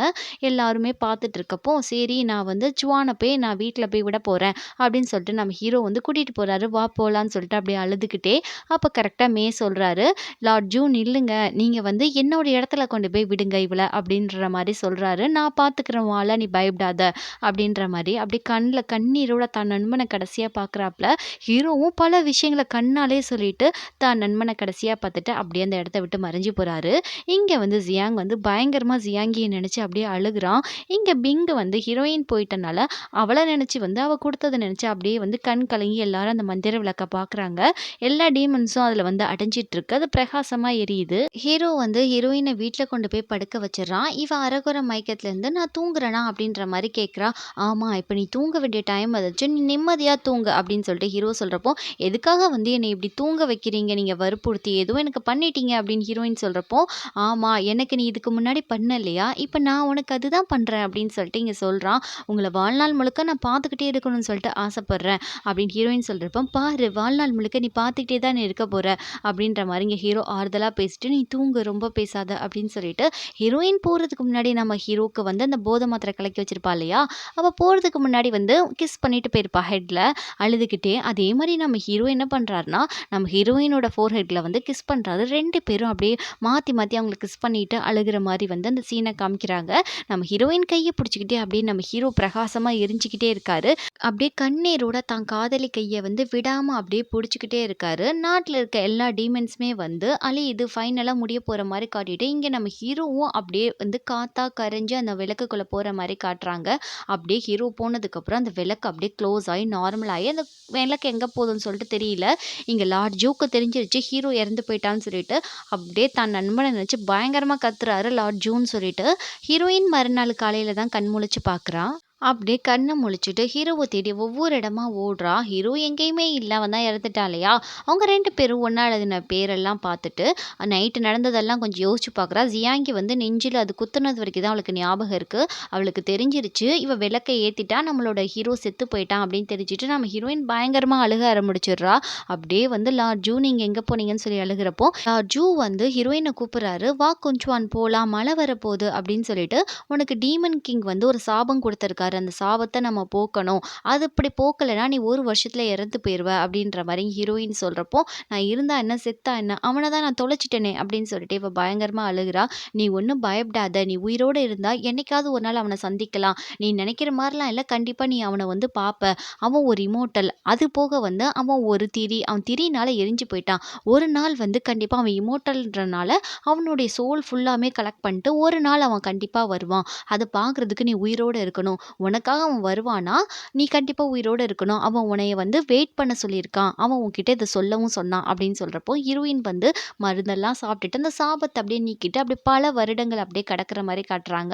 எல்லாருமே பார்த்துட்டு இருக்கப்போ, சரி நான் வந்து சுவான போய் நான் வீட்ல போய் விட போறேன் அப்படின்னு சொல்லிட்டு நம்ம ஹீரோ வந்து கூட்டிட்டு போறாரு. வா போலான்னு சொல்லிட்டு அப்படியே அழுதுகிட்டே அப்ப கரெக்ட்டா மே சொல்றாரு. லார்ட் ஜூ நில்லுங்க. நீங்க வந்து என்னோட இடத்துல கொண்டு போய் விடுங்க இவள அப்படின்ற மாரி சொல்றாரு. நான் பார்த்துக்கிறேன் உன் ஆள நீ பயப்படாத அப்படின்ற மாரி அப்படியே கண்ல கண்ணீரோட தான் நண்பன கடைசியா பார்க்குறாப்ல. ஹீரோவும் பல விஷயங்கள கண்ணாலே சொல்லிட்டு தான் நண்பன கடைசியா பார்த்துட்டு அப்படியே அந்த இடத்த விட்டு மறைஞ்சு போறாரு. இங்க வந்து ஜியாங் வந்து பயங்கரமா ஜியாங்கிய நினைச்சு அப்படியே அழுகுறான். இங்க பிங் வந்து ஹீரோயின் போயிட்டனால அவள நினைச்சு வந்து அவ குடுத்தத நினைச்சு அப்படியே வந்து கண் கலங்கி எல்லாரும் அந்த மந்திர விளக்க பார்க்குறாங்க. எல்லா டீமன்ஸும் அதுல வந்து அடைஞ்சிட்டு இருக்கு. அது பிரகாசமா எரியுது. ஹீரோ வந்து ஹீரோயின வீட்ல கொண்டு போய் படுக்க வச்சுர்றான். இவ அரகுற மயக்கத்துலேருந்து நான் தூங்குறேனா அப்படின்ற மாரி கேட்குறா. ஆமா இப்ப நீ தூங்க வேண்டிய டைம் வந்துருச்சு. நீ நிம்மதியா தூங்கு அப்படின்னு சொல்லிட்டு ஹீரோ சொல்றப்போ, எதுக்காக வந்து என்னை இப்படி தூங்க வைக்கிறீங்க நீங்க வற்புறுத்தி? ஏதோ எனக்கு பண்ணிட்டீங்க அப்படின்னு ஹீரோயின் சொல்றப்போ, ஆமா எனக்கு நீ இதுக்கு முன்னாடி பண்ணலையா? இப்ப நான் உனக்கு அதுதான் பண்றேன் அப்படின்னு சொல்லிட்டு இங்க சொல்றான். உங்கள வாழ்நாள் முழுக்க நான் பார்த்துக்கிட்டே இருக்கணும்னு சொல்லிட்டு ஆசைப்படுறேன் அப்படின்னு ஹீரோயின் சொல்றப்போ, பாரு வாழ்நாள் முழுக்க நீ பார்த்துக்கிட்டே தான் இருக்க போற அப்படின்ற மாரி இங்க ஹீரோ ஆறுதலா பேசிட்டு, "நீ தூங்கு ரொம்ப பேசாத" அப்படின்னு சொல்லிட்டு, ஹீரோயின் போறதுக்கு முன்னாடி நம்ம ஹீரோக்கு வந்து அந்த போதை மாத்திரை கலக்கி வச்சிருப்பா இல்லையா? அவ போறதுக்கு முன்னாடி வந்து கிஸ் பண்ணிட்டு போயிருப்பா ஹெட்ல அழுதுகிட்டே. அதே மாரி நம்ம ஹீரோ என்ன பண்றாருன்னா, நம்ம ஹீரோயினோட ஃபோர்ஹெட்ல வந்து கிஸ் பண்றாரு. 2 பேரும் அப்படியே மாத்தி மாத்தி அவங்கள கிஸ் பண்ணிட்டு அழுகுற மாரி வந்து அந்த சீன காமிக்கிறாங்க. நம்ம ஹீரோயின் கைய பிடிச்சுக்கிட்டே அப்படியே நம்ம ஹீரோ பிரகாசமா எரிஞ்சுக்கிட்டே இருக்காரு. அப்படியே கண்ணீரோட தான் காதலி கைய வந்து விடாம அப்படியே புடிச்சுக்கிட்டே இருக்காரு. நாட்டுல இருக்க எல்லா டீமன்ஸுமே வந்து அழியுது. ஃபைனலா முடிய போற மாரி காட்டிட்டு, இங்க நம்ம ஹீரோவும் அப்படியே வந்து காத்தா கரைஞ்சு அந்த விளக்குக்குள்ள போற மாரி காட்டுறாங்க. அப்படியே ஹீரோ போனதுக்கப்புறம் அந்த விளக்கு அப்படியே க்ளோஸ் ஆயி, நார்மல் ஆயி அந்த விளக்கு எங்க போகுதுன்னு சொல்லிட்டு தெரியல. இங்க லார்ட் ஜூக்கு தெரிஞ்சிருச்சு ஹீரோ இறந்து போயிட்டான்னு சொல்லிட்டு, அப்படியே தான் நண்பன நினைச்சு பயங்கரமா கத்துறாரு லார்ட் ஜூன்னு சொல்லிட்டு. ஹீரோயின் மறுநாள் காலையில தான் கண் முழிச்சு பார்க்குறா. அப்படியே கண்ண முழிச்சுட்டு ஹீரோவ தேடி ஒவ்வொரு இடமா ஓடுறா. ஹீரோ எங்கேயுமே இல்ல. அவன் தான் இறந்துட்டான் இல்லையா? அவங்க 2 பேரும் ஒண்ணா எழுதின பேரெல்லாம் பார்த்துட்டு, நைட்டு நடந்ததெல்லாம் கொஞ்சம் யோசிச்சு பார்க்குறா. ஜியாங்கி வந்து நெஞ்சில அது குத்துனது வரைக்கும் தான் அவளுக்கு ஞாபகம் இருக்கு. அவளுக்கு தெரிஞ்சிருச்சு, இவ விளக்க ஏத்திட்டா, நம்மளோட ஹீரோ செத்து போயிட்டான் அப்படின்னு தெரிஞ்சுட்டு, நம்ம ஹீரோயின் பயங்கரமா அழுக ஆரம்பிச்சுடுறா. அப்படியே வந்து ஜூ நீங்க எங்க போனீங்கன்னு சொல்லி அழுகுறப்போ, ஜூ வந்து ஹீரோயின கூப்பிடுறாரு. வா குஞ்சுவான் போலாம் மழை வரப்போகுது அப்படின்னு சொல்லிட்டு, உனக்கு டீமன் கிங் வந்து ஒரு சாபம் குடுத்திருக்காரு. அந்த சாபத்த நம்ம போக்கணும். அது இப்படி போக்கலன்னா, நீ 1 வருஷத்துல இறந்து போயிருவ அப்படின்ற மாரி ஹீரோயின் சொல்றப்போ, நான் இருந்தா என்ன? செத்தா என்ன? அவன தான் நான் தொலைச்சுட்டேனே அப்படின்னு சொல்லிட்டு இவ பயங்கரமா அழுகுறா. நீ ஒண்ணும் பயப்படாத. நீ உயிரோட இருந்தா என்னைக்காவது ஒரு நாள் அவன சந்திக்கலாம். நீ நினைக்கிற மாரிலாம் இல்ல. கண்டிப்பா நீ அவன வந்து பாப்ப. அவன் ஒரு இம்மோர்டல். அது போக வந்து அவன் ஒரு திரி. அவன் திரினால எரிஞ்சு போயிட்டான். ஒரு நாள் வந்து கண்டிப்பா அவன் இம்மோர்டல்ன்றனால அவனுடைய சோல் ஃபுல்லாமே கலெக்ட் பண்ணிட்டு ஒரு நாள் அவன் கண்டிப்பா வருவான். அத பார்க்கறதுக்கு நீ உயிரோட இருக்கணும். உனக்காக அவன் வருவானா, நீ கண்டிப்பா உயிரோட இருக்கணும். அவன் உன்னைய வந்து வெயிட் பண்ண சொல்லியிருக்கான். அவன் உன்கிட்ட இத சொல்லவும் சொன்னான் அப்படின்னு சொல்றப்போ, ஹீரோயின் வந்து மருந்தெல்லாம் சாப்பிட்டுட்டு அந்த சாபத்த அப்படியே நீக்கிட்டு, அப்படியே பல வருடங்கள் அப்படியே கடக்குற மாரி காட்டுறாங்க.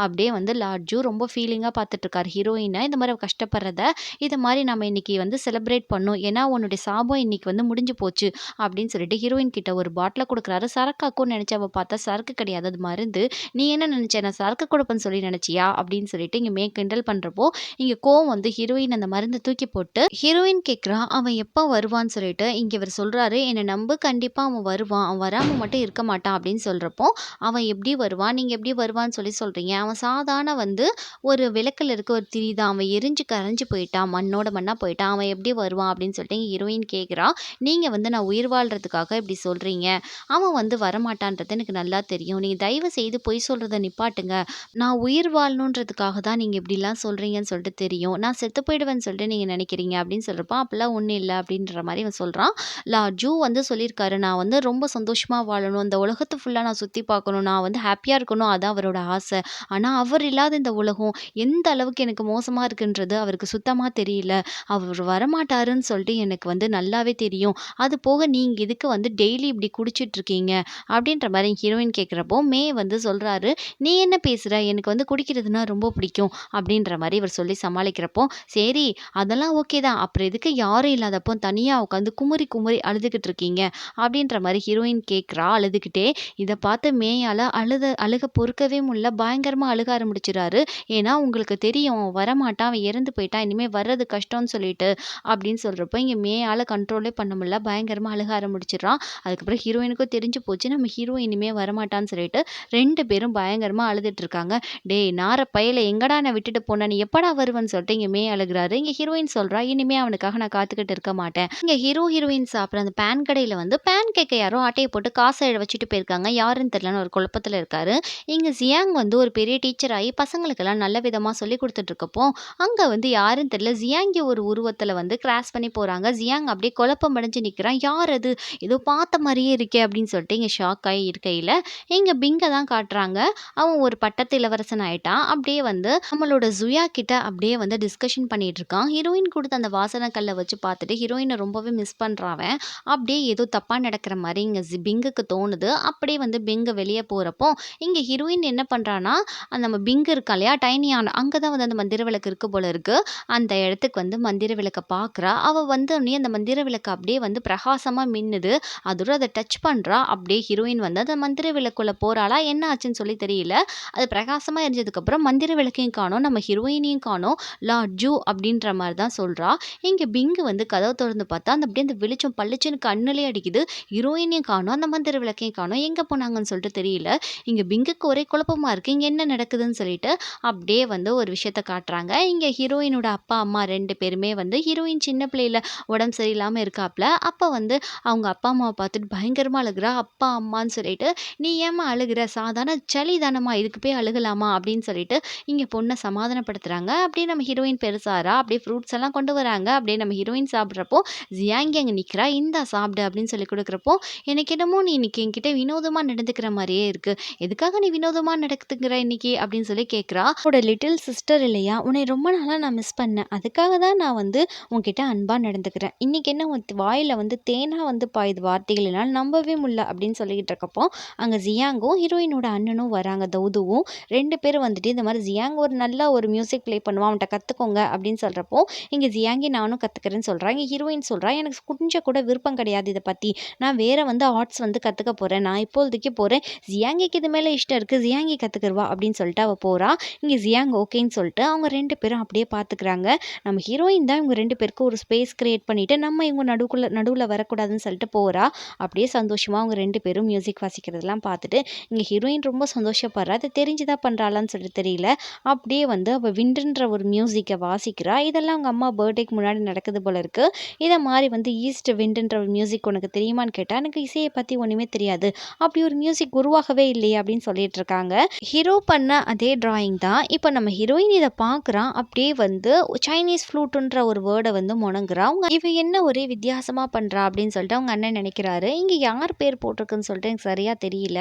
அப்படியே வந்து லார்ஜு ரொம்ப ஃபீலிங்கா பார்த்துட்டு இருக்காரு ஹீரோயின. இந்த மாரி அவ கஷ்டப்படுறத, "இது மாரி நம்ம இன்னைக்கு வந்து செலிப்ரேட் பண்ணோம். ஏன்னா உன்னுடைய சாபம் இன்னைக்கு வந்து முடிஞ்சு போச்சு." அப்படின்னு சொல்லிட்டு ஹீரோயின் கிட்ட ஒரு பாட்டில குடுக்குறாரு. சரக்காக்கும்னு நெனச்சு அவ பார்த்தா சரக்கு கிடையாது. அது மருந்து. "நீ என்ன நெனச்ச? நான் சரக்கு குடுப்பேன்னு சொல்லி நெனச்சியா?" அப்படின்னு சொல்லிட்டு இங்க மேற்கு கிண்டல் பண்றப்போ, இங்க கோவம் வந்து ஹீரோயின் அந்த மருந்த தூக்கி போட்டு, ஹீரோயின் கேட்கிறா, "அவன் எப்ப வருவான்னு?" சொல்லிட்டு. இங்க இவரு சொல்றாரு, "என்ன நம்பு கண்டிப்பா அவன் வருவான். அவன் வராம மட்டும் இருக்க மாட்டான்." அப்படின்னு சொல்றப்போ, "அவன் எப்படி வருவான்? நீங்க எப்படி வருவான்னு சொல்லி சொல்றீங்க? அவன் சாதாரண வந்து ஒரு விளக்குல இருக்க ஒரு திரி தான். அவன் எரிஞ்சு கரைஞ்சு போயிட்டான். மண்ணோட மண்ணா போயிட்டான். அவன் எப்படி வருவான்?" அப்படின்னு சொல்லிட்டு ஹீரோயின் கேட்கிறா. "நீங்க வந்து நான் உயிர் வாழ்றதுக்காக இப்படி சொல்றீங்க. அவன் வந்து வரமாட்டான்றது எனக்கு நல்லா தெரியும். நீங்க தயவு செய்து பொய் சொல்றத நிப்பாட்டுங்க. நான் உயிர் வாழணுன்றதுக்காக தான் நீங்க இப்படிலாம் சொல்றீங்கன்னு சொல்லிட்டு தெரியும். நான் செத்து போயிடுவேன்னு சொல்லிட்டு நீங்க நினைக்கிறீங்க." அப்படின்னு சொல்றப்போ, "அப்படிலாம் ஒண்ணும் இல்ல." அப்படின்ற மாரி இவன் சொல்றான். ஜூ வந்து சொல்லியிருக்காரு, "நான் வந்து ரொம்ப சந்தோஷமா வாழணும். இந்த உலகத்த ஃபுல்லா நான் சுத்தி பார்க்கணும். நான் வந்து ஹேப்பியா இருக்கணும். அதான் அவரோட ஆசை. ஆனா அவர் இல்லாத இந்த உலகம் எந்த அளவுக்கு எனக்கு மோசமா இருக்குன்றது அவருக்கு சுத்தமா தெரியல. அவர் வரமாட்டாருன்னு சொல்லிட்டு எனக்கு வந்து நல்லாவே தெரியும். அது போக நீங்க எதுக்கு வந்து டெய்லி இப்படி குடிச்சிட்டு இருக்கீங்க?" அப்படின்ற மாரி ஹீரோயின் கேட்கிறப்போ, மே வந்து சொல்றாரு, "நீ என்ன பேசுற? எனக்கு வந்து குடிக்கிறதுனா ரொம்ப பிடிக்கும்." அப்படின்ற மாரி இவர் சொல்லி சமாளிக்கிறப்போ, "சரி அதெல்லாம் ஓகே தான். அப்புறம் எதுக்கு யாரும் இல்லாதப்போ தனியா உட்காந்து குமுறி குமுறி அழுதுகிட்டு இருக்கீங்க?" அப்படின்ற மாரி ஹீரோயின் கேட்கிறா அழுதுகிட்டே. இத பார்த்து மேயால அழுக பொறுக்கவே முடியல. பயங்கரமா அழுக ஆரம்பிச்சுறாரு. ஏன்னா, "உங்களுக்கு தெரியும் அவன் வரமாட்டான். அவன் இறந்து போயிட்டான். இனிமே வர்றது கஷ்டம்னு சொல்லிட்டு." அப்படின்னு சொல்றப்போ, இங்க மேயால கண்ட்ரோலே பண்ண முடியல. பயங்கரமா அழுக ஆரம்பிச்சுடுறான். அதுக்கப்புறம் ஹீரோயினுக்கும் தெரிஞ்சு போச்சு. நம்ம ஹீரோ இனிமே வரமாட்டான்னு சொல்லிட்டு 2 பேரும் பயங்கரமா அழுதுட்டு இருக்காங்க. "டேய் நார பயலே எங்கடா என்ன விட்டுட்டு போன? நீ எப்படா வருவன்னு?" சொல்லிட்டு இங்க மே அழுகுறாரு. இங்க ஹீரோயின் சொல்றா, "இனிமே அவனுக்காக நான் காத்துக்கிட்டு இருக்க மாட்டேன்." இங்க ஹீரோ, ஹீரோயின் சாப்பிடுற அந்த பான் கடையில வந்து பான் கேக்க யாரோ ஆட்டைய போட்டு காச வச்சுட்டு போயிருக்காங்க. யாருன்னு தெரியலன்னு ஒரு குழப்பத்துல இருக்காரு. இங்க ஜியாங் வந்து ஒரு பெரிய டீச்சர் ஆயி பசங்களுக்கெல்லாம் நல்ல விதமா சொல்லிக் குடுத்துட்டு இருக்கப்போ, அங்க வந்து யாருன்னு தெரியல ஜியாங்கி ஒரு உருவத்துல வந்து கிராஸ் பண்ணி போறாங்க. ஜியாங் அப்படியே குழப்பம் அடைஞ்சு நிக்கிறான். "யார் அது? ஏதோ பார்த்த மாரியே இருக்கே!" அப்படின்னு சொல்லிட்டு இங்க ஷாக் ஆயி இருக்கையில, இங்க பிங்க தான் காட்டுறாங்க. அவன் ஒரு பட்டத்து இளவரசன் ஆயிட்டான். அப்படியே வந்து நம்மளோட ஜுயா கிட்ட அப்படியே வந்து டிஸ்கஷன் பண்ணிட்டு இருக்கான். ஹீரோயின் குடுத்த அந்த வாசன கல்ல வச்சு பார்த்துட்டு ஹீரோயின ரொம்பவே மிஸ் பண்றான் அவன். அப்படியே ஏதோ தப்பா நடக்கிற மாரி இங்க பிங்குக்கு தோணுது. அப்படியே வந்து பிங் வெளிய போறப்போ, இங்க ஹீரோயின் என்ன பண்றான்னா, அந்த நம்ம பிங் இருக்கான் இல்லையா? டைனியான் அங்க தான் வந்து அந்த மந்திர விளக்கு இருக்கு போல இருக்கு. அந்த இடத்துக்கு வந்து மந்திர விளக்க பார்க்குறா. அவ வந்தோனே அந்த மந்திர விளக்கு அப்படியே வந்து பிரகாசமா மின்னுது. அதோட அத டச் பண்றா. அப்படியே ஹீரோயின் வந்து அந்த மந்திர விளக்குள்ள போறாளா? என்ன ஆச்சுன்னு சொல்லி தெரியல. அது பிரகாசமா எரிஞ்சதுக்கப்புறம் மந்திர விளக்கையும் காணோம். நம்ம ஹீரோயினையும் காணோம். ஜூ அப்படின்ற மாரி தான் சொல்றா. இங்க பிங்கு வந்து கதவ தொறந்து பார்த்தா, அந்த அப்படியே அந்த வெளிச்சம் பளிச்சுன்னு கண்ணுலயே அடிக்குது. ஹீரோயினையும் காணோம். அந்த மந்திர விளக்கையும் காணோம். எங்க போனாங்கன்னு சொல்லிட்டு தெரியல. இங்க பிங்குக்கு ஒரே குழப்பமா இருக்கு. இங்க என்ன நடக்குதுன்னு சொல்லிட்டு அப்படியே வந்து ஒரு விஷயத்த காட்டுறாங்க. இங்க ஹீரோயினோட அப்பா, அம்மா 2 பேருமே வந்து ஹீரோயின் சின்ன பிள்ளையில உடம்பு சரியில்லாம இருக்காப்ல. அப்ப வந்து அவங்க அப்பா, அம்மாவ பார்த்துட்டு பயங்கரமா அழுகுறா. அப்பா, அம்மான்னு சொல்லிட்டு, "நீ ஏம்மா அழுகுற? சாதாரண சளி தானம்மா. இதுக்கு போய் அழுகலாமா?" அப்படின்னு சொல்லிட்டு இங்க பொண்ண சமாதானப்படுத்துறாங்க. அப்படியே நம்ம ஹீரோயின் பெருசாறா. அப்படியே ஃப்ரூட்ஸ் எல்லாம் கொண்டு வராங்க. அப்படியே நம்ம ஹீரோயின் சாப்பிடுறப்போ, ஜியாங்கி அங்க நிக்கிறா. "இந்தா சாப்பிடு" அப்படின்னு சொல்லி குடுக்குறப்போ, "எனக்கு என்னமோ நீ இன்னைக்கு என்கிட்ட வினோதமா நடந்துக்கிற மாரியே இருக்கு. எதுக்காக நீ வினோதமா நடந்துக்கிற இன்னைக்கு?" அப்படின்னு சொல்லி கேட்கிறா. "உன்னோட லிட்டில் சிஸ்டர் இல்லையா? உன்னைய ரொம்ப நாளா நான் மிஸ் பண்ணேன். அதுக்காக தான் நான் வந்து உன்கிட்ட அன்பா நடந்துக்கிறேன். இன்னைக்கு என்ன உன் வாயில வந்து தேனா வந்து பாயுது வார்த்தைகள் என்னால நம்பவே முடியல." அப்படின்னு சொல்லிக்கிட்டு இருக்கப்போ, அங்க ஜியாங்கும், ஹீரோயினோட அண்ணனும் வராங்க தௌதுவும். 2 பேரும் வந்துட்டு இந்த மாரி ஜியாங் ஒரு நல்ல ஒரு மியூசிக் ப்ளே பண்ணுவான். அவன்ட்ட கத்துக்கோங்க அப்படின்னு சொல்றப்போ, இங்க ஜியாங்கி நானும் கத்துக்கிறேன்னு சொல்றா. இங்க ஹீரோயின் சொல்றா, "எனக்கு கொஞ்சம் கூட விருப்பம் கிடையாது இத பத்தி. நான் வேற வந்து ஆர்ட்ஸ் வந்து கத்துக்க போறேன். நான் இப்போதைக்கு போறேன். ஜியாங்கிக்கு இது மேல இஷ்டம் இருக்கு. ஜியாங்கி கத்துக்கிருவா" அப்படின்னு சொல்லிட்டு அவ போறா. இங்க ஜியாங் ஓகேன்னு சொல்லிட்டு அவங்க 2 பேரும் அப்படியே பார்த்துக்கிறாங்க. நம்ம ஹீரோயின் தான் இவங்க 2 பேருக்கும் ஒரு ஸ்பேஸ் கிரியேட் பண்ணிட்டு, நம்ம இவங்க நடுவுல வரக்கூடாதுன்னு சொல்லிட்டு போறா. அப்படியே சந்தோஷமா அவங்க 2 பேரும் மியூசிக் வாசிக்கிறதெல்லாம் பார்த்துட்டு, இங்க ஹீரோயின் ரொம்ப சந்தோஷப்படுறா. அது தெரிஞ்சு தான் பண்றாளான்னு சொல்லிட்டு தெரியல. அப்படியே வந்து அவ விண்டுன்ற ஒரு மியூசிக்க வாசிக்கிறா. இதெல்லாம் அவங்க அம்மா பர்த்டேக்கு முன்னாடி நடக்குது போல இருக்கு. இத மாரி வந்து ஈஸ்ட் விண்டுன்ற ஒரு மியூசிக் உனக்கு தெரியுமான்னு கேட்டா, "எனக்கு இசைய பத்தி ஒண்ணுமே தெரியாது. அப்படி ஒரு மியூசிக் உருவாகவே இல்லையே" அப்படின்னு சொல்லிட்டு இருக்காங்க. ஹீரோ பண்ண அதே டிராயிங் தான். இப்ப நம்ம ஹீரோயின் இத பார்க்குறா. அப்படியே வந்து சைனீஸ் ஃப்ளூட்டுன்ற ஒரு வேர்ட வந்து முனங்குறா. இவ என்ன ஒரே வித்தியாசமா பண்றா அப்படின்னு சொல்லிட்டு அவங்க அண்ணன் நினைக்கிறாரு. இங்க யார் பேர் போட்டிருக்குன்னு சொல்லிட்டு எனக்கு சரியா தெரியல.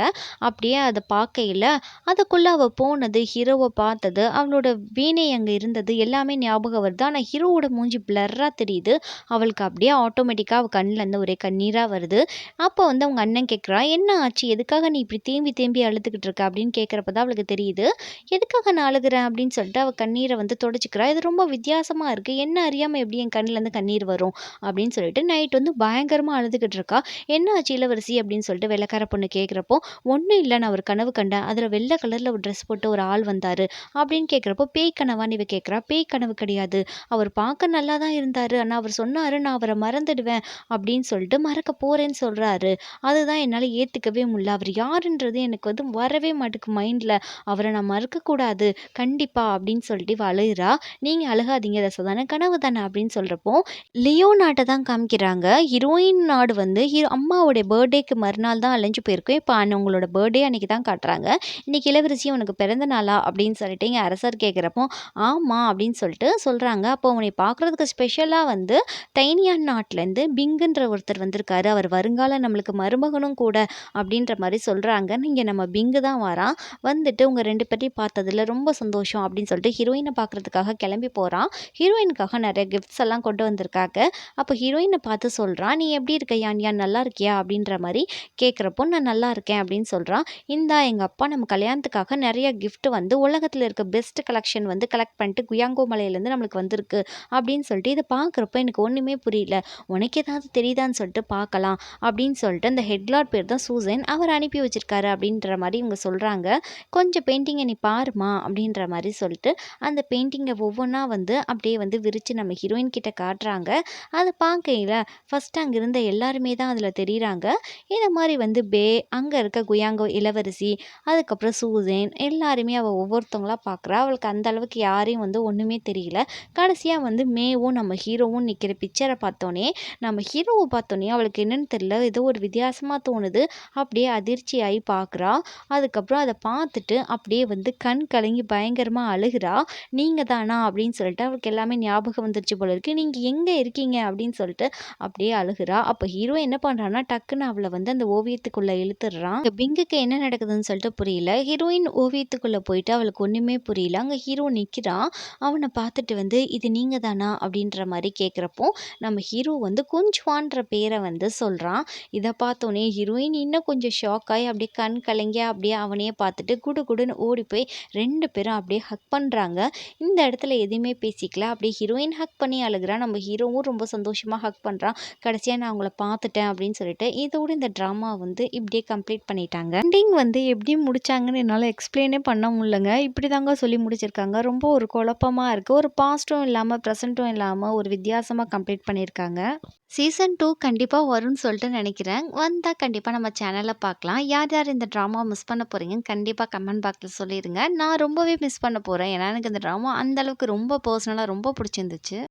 அப்படியே அத பார்க்கையில, அதுக்குள்ள அவ போனது, ஹீரோவ பார்த்தது, அவளோட வீணை அங்க இருந்தது எல்லாமே ஞாபகம் வருது. ஆனா ஹீரோவோட மூஞ்சி பிளர்ரா தெரியுது. அவளுக்கு அப்படியே ஆட்டோமேட்டிக்கா அவ கண்லேருந்து ஒரே கண்ணீரா வருது. அப்போ வந்து அவங்க அண்ணன் கேட்குறான், "என்ன ஆச்சு? எதுக்காக நீ இப்படி தேம்பி தேம்பி அழுதுகிட்டு இருக்க?" அப்படின்னு கேட்குறப்ப தான் அவளுக்கு தெரியுது. எதுக்காக நான் அழுகுறேன் அப்படின்னு சொல்லிட்டு அவ கண்ணீரை வந்து தொடச்சிக்கிறா. இது ரொம்ப வித்தியாசமா இருக்கு. என்ன அறியாம எப்படி என் கண்ணுலேருந்து கண்ணீர் வரும் அப்படின்னு சொல்லிட்டு நைட் வந்து பயங்கரமா அழுதுகிட்டு இருக்கா. "என்ன ஆச்சு இளவரசி?" அப்படின்னு சொல்லிட்டு வெள்ளைக்கார பொண்ணு கேட்குறப்போ, "ஒன்றும் இல்லை, நான் ஒரு கனவு கண்டேன். அதில் வெள்ளை கலரில் ஒரு ட்ரெஸ் போட்டு ஒரு ஆள் வந்தாரு." அப்படின்னு கேட்குறப்போ கேட்குறப்போ, "பேய் கனவான்னு?" இவ கேட்குறா. "பேய் கனவு கிடையாது. அவர் பார்க்க நல்லா தான் இருந்தாரு. ஆனா அவர் சொன்னாரு, நான் அவர மறந்துடுவேன்." அப்படின்னு சொல்லிட்டு மறக்க போறேன்னு சொல்றாரு. அதுதான் என்னால ஏத்துக்கவே முடியல. அவர் யாருன்றது எனக்கு வந்து வரவே மாட்டுக்கு மைண்ட்ல. அவர நான் மறக்கக்கூடாது. கண்டிப்பா அப்படின்னு சொல்லிட்டு இவ அழுகுறா. "நீங்க அழுகாதீங்க ரசதான, கனவு தானே" அப்படின்னு சொல்றப்போ, லியோனாட்ட தான் காமிக்கிறாங்க. ஹீரோயின் நாடு வந்து அம்மாவுடைய பர்த்டேக்கு மறுநாள் தான் அலைஞ்சு போயிருக்கும். இப்ப அவங்களோட பர்த்டே அன்னைக்கு தான் காட்டுறாங்க. "இன்னைக்கு இளவரசி உனக்கு பிறந்த நாளா?" அப்படின்னு சொல்லிட்டு இங்க அரசர் கேட்கிறப்போ, "ஆமா" அப்படின்னு சொல்லிட்டு சொல்றாங்க. அப்போ உன்னைய பார்க்குறதுக்கு ஸ்பெஷலா வந்து தைனியான் நாட்டுலேருந்து பிங்குன்ற ஒருத்தர் வந்திருக்காரு. அவர் வருங்கால நம்மளுக்கு மருமகனும் கூட அப்படின்ற மாரி சொல்றாங்க. இங்க நம்ம பிங்கு தான் வரான். வந்துட்டு உங்க 2 பேரையும் பார்த்ததுல ரொம்ப சந்தோஷம் அப்படின்னு சொல்லிட்டு ஹீரோயின பார்க்குறதுக்காக கிளம்பி போறான். ஹீரோயினுக்காக நெறைய கிஃப்ட்ஸ் எல்லாம் கொண்டு வந்திருக்காங்க. அப்போ ஹீரோயின பார்த்து சொல்றான், "நீ எப்படி இருக்க யான் யான் நல்லா இருக்கியா?" அப்படின்ற மாரி கேட்குறப்போ, "நான் நல்லா இருக்கேன்" அப்படின்னு சொல்றான். "இந்தா எங்க அப்பா நம்ம கல்யாணத்துக்காக நெறைய கிஃப்ட் வந்து உலகத்துல இருக்க பெஸ்ட் கலெக்ஷன் வந்து கலெக்ட் பண்ணிட்டு குயாங்கோ மலையிலேருந்து நம்மளுக்கு வந்திருக்கு" அப்படின்னு சொல்லிட்டு இத பார்க்குறப்போ எனக்கு ஒண்ணுமே புரியல. "உனக்கு ஏதாவது தெரியுதான்னு சொல்லிட்டு பார்க்கலாம்" அப்படின்னு சொல்லிட்டு அந்த ஹெட்லார்ட் பேர் தான் சூசன். அவர் அனுப்பி வச்சிருக்காரு அப்படின்ற மாரி இவங்க சொல்றாங்க. "கொஞ்சம் பெயிண்டிங்க நீ பாரும்மா" அப்படின்ற மாரி சொல்லிட்டு அந்த பெயிண்டிங்க ஒவ்வொன்னா வந்து அப்படியே வந்து விரிச்சு நம்ம ஹீரோயின் கிட்ட காட்டுறாங்க. அத பார்க்கையில ஃபர்ஸ்ட் அங்க இருந்த எல்லாருமே தான் அதுல தெரியிறாங்க. இந்த மாரி வந்து அங்க இருக்க குயாங்கோ இளவரசி, அதுக்கப்புறம் சூசன் எல்லாருமே அவ ஒவ்வொருத்தவங்களா பார்க்குறா. அவளுக்கு அந்த அளவுக்கு யாரையும் வந்து ஒண்ணுமே தெரியல. கடைசியா வந்து மேவும் நம்ம ஹீரோவும் நிக்கிற பிக்சர பார்த்தோனே, நம்ம ஹீரோவ பார்த்தோனே அவளுக்கு என்னன்னு தெரியல. ஏதோ ஒரு வித்தியாசமா தோணுது. அப்படியே அதிர்ச்சியாயி பார்க்குறா. அதுக்கப்புறம் அத பார்த்துட்டு அப்படியே வந்து கண் கலங்கி பயங்கரமா அழுகுறா. "நீங்க தானா?" அப்படின்னு சொல்லிட்டு அவளுக்கு எல்லாமே ஞாபகம் வந்துருச்சு போல இருக்கு. "நீங்க எங்க இருக்கீங்க?" அப்படின்னு சொல்லிட்டு அப்படியே அழுகுறா. அப்ப ஹீரோ என்ன பண்றான்னா, டக்குன்னு அவள வந்து அந்த ஓவியத்துக்குள்ள இழுத்துடுறான். இங்க பிங்குக்கு என்ன நடக்குதுன்னு சொல்லிட்டு புரியல. ஹீரோயின் ஓவியத்துக்குள்ள போயிட்டு அவளுக்கு ஒண்ணுமே புரியல. அங்க ஹீரோ நிக்கிறான். அவன பார்த்துட்டு வந்து, "இது நீங்க தானா?" அப்படின்ற மாரி கேட்கிறப்போ, நம்ம ஹீரோ வந்து குஞ்சுவான்ற பேர வந்து சொல்றான். இத பார்த்தோனே ஹீரோயின் இன்னும் கொஞ்சம் ஷாக் ஆயி அப்படியே கண் கலங்கி அப்படியே அவனையே பார்த்துட்டு குடுகுடுன்னு ஓடி போய் 2 பேரும் அப்படியே ஹக் பண்றாங்க. இந்த இடத்துல எதுவுமே பேசிக்கல. அப்படியே ஹீரோயின் ஹக் பண்ணி அழுகுறா. நம்ம ஹீரோவும் ரொம்ப சந்தோஷமா ஹக் பண்றான். கடைசியா நான் உங்கள பார்த்துட்டேன் அப்படின்னு சொல்லிட்டு, இதோட இந்த ட்ராமா வந்து இப்படியே கம்ப்ளீட் பண்ணிட்டாங்க. எண்டிங் வந்து எப்படி முடிச்சாங்கன்னு என்னால எக்ஸ்பிளைனே பண்ண முடியலங்க. இப்படிதாங்க சொல்லி முடிச்சிருக்காங்க. ரொம்ப ஒரு குழப்பமா இருக்கு. ஒரு பாஸ்ட்டும் இல்லாம, பிரசன்ட்டும் இல்லாம ஒரு வித்தியாசமா கம்ப்ளீட் பண்ணியிருக்காங்க. சீசன் 2 கண்டிப்பா வரும்னு சொல்லிட்டு நினைக்கிறேன். வந்தா கண்டிப்பா நம்ம சேனல்ல பார்க்கலாம். யார் யார் இந்த ட்ராமாவ மிஸ் பண்ண போறீங்கன்னு கண்டிப்பா கமெண்ட் பாக்ஸ்ல சொல்லிருங்க. நான் ரொம்பவே மிஸ் பண்ண போறேன். ஏன்னா எனக்கு இந்த ட்ராமா அந்த அளவுக்கு ரொம்ப பர்சனலா ரொம்ப புடிச்சிருந்துச்சு.